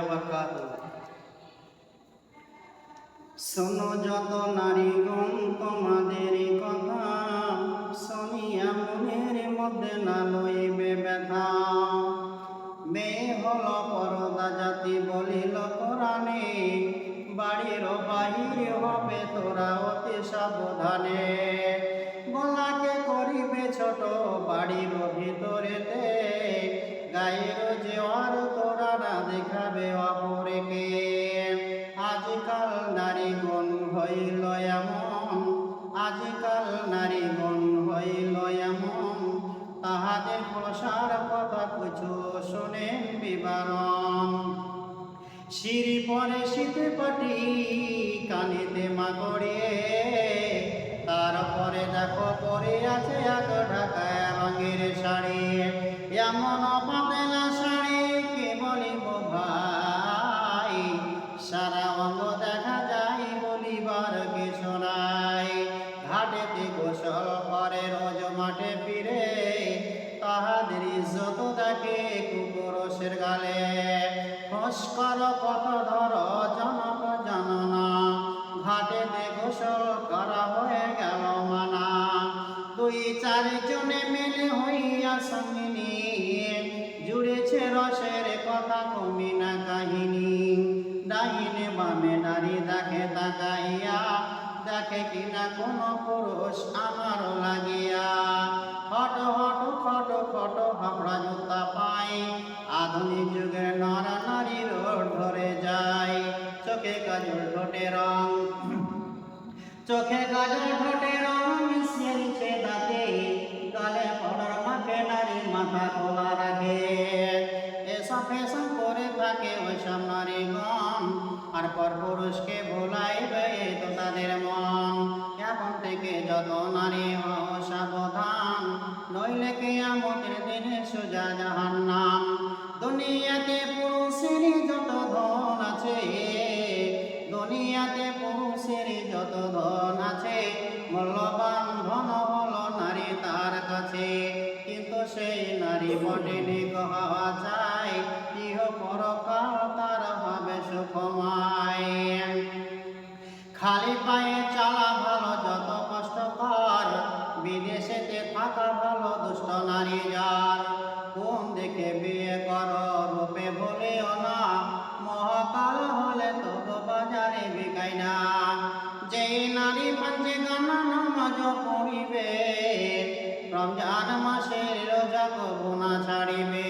ওয়া বারাকাতুহু। শোনো যত নারীগণ তোমাদের কথা, শুনিয়া মনের মধ্যে না লইবে ব্যথা। মেয়ে হল পরদা জাতি বলিল কোরআনে, বাড়ির বাহির হবে তোরা অতি সাবধানে। গলাকে করিবে ছোট বাড়ির ভিতরেতে, গায়ের জোয়ার তোরা না দেখাবে অপরকে। আজকাল নারীগণ হইল এমন, আজকাল নারীগণ হইল এমন, তাহাদের প্রসার কথা কিছু শোনেন বিবরণ। সিঁড়ি পরে শীতে পাটি কানিতে মা করিয়ে, তারপরে দেখো পরে আছে এক ঢাকায় রঙের শাড়ি। এমন পাতলা শাড়ি কে বলিব ভাই, সারা অঙ্গ দেখা যায় বলিবার কিছু নাই। ঘাটেতে গোসল করে রোজ মাঠে ফিরে, তাহাদের ইজ্জত দেখে কুকুরসের গালে। ফস্কর কত ধর জনক জাননা, ঘাটেতে গোসল করা হয়ে গেল মানা। দুই চারজনে মেলে হইয়া সঙ্গিনী, জুড়েছে রসের কথা কমি না কাহিনী। ডাইনে বামে নারী দেখে তাকাইয়া, দেখে কিনা কোন পুরুষ আমার লাগিয়া। হট হট খট খট হাবড়া জুতা পাই, আধুনিক যুগের নর নারী রোড ধরে যায়। চোখে কাজল ঠোঁটে রং, চোখে কাজল ঠোঁটে রং মিশিয়েছে দাঁতে, গালে পাউডার মাখে নারী মাথা খোলা রাখে। এসব ফ্যাশন করে থাকে ওইসব নারীগণ, আর পর পুরুষকে ভোলাইবে তো তাদের মন। এখন থেকে যত নারী হও সাবধান, নইলে কিয়ামতের দিনে সোজা জাহান্নাম। দুনিয়াতে পুরুষের যত ধন আছে, দুনিয়াতে পুরুষের যত ধন আছে, মূল্যবান ধন হলো নারী তার কাছে। কিন্তু সেই নারী বটেনি হওয়া চাই, ইহ পরকাল তার হবে সুখময়। খালি পায়ে চলা ভালো যত কষ্টকর, বিদেশেতে থাকা ভালো দুষ্ট নারী যার। কোন দেখে বিয়ে করো রূপে ভুলিও না, মহাকাল হলে তবু বাজারে বিকাই না। যেই নারী পাঞ্জে গানা নামাজ পড়িবে, রমজান মাসের রোজা কবু না ছাড়িবে।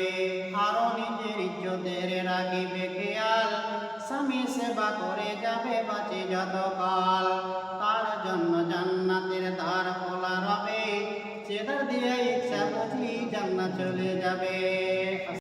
আরো নিজের ইজ্জতের রাখিবে খেয়াল, স্বামী সেবা করে যাবে বাঁচে যতকাল। তার জন্য জান্নাতের দ্বার খোলা রবে, সেটার দিয়ে ইচ্ছা বুঝি জান্নাত চলে যাবে।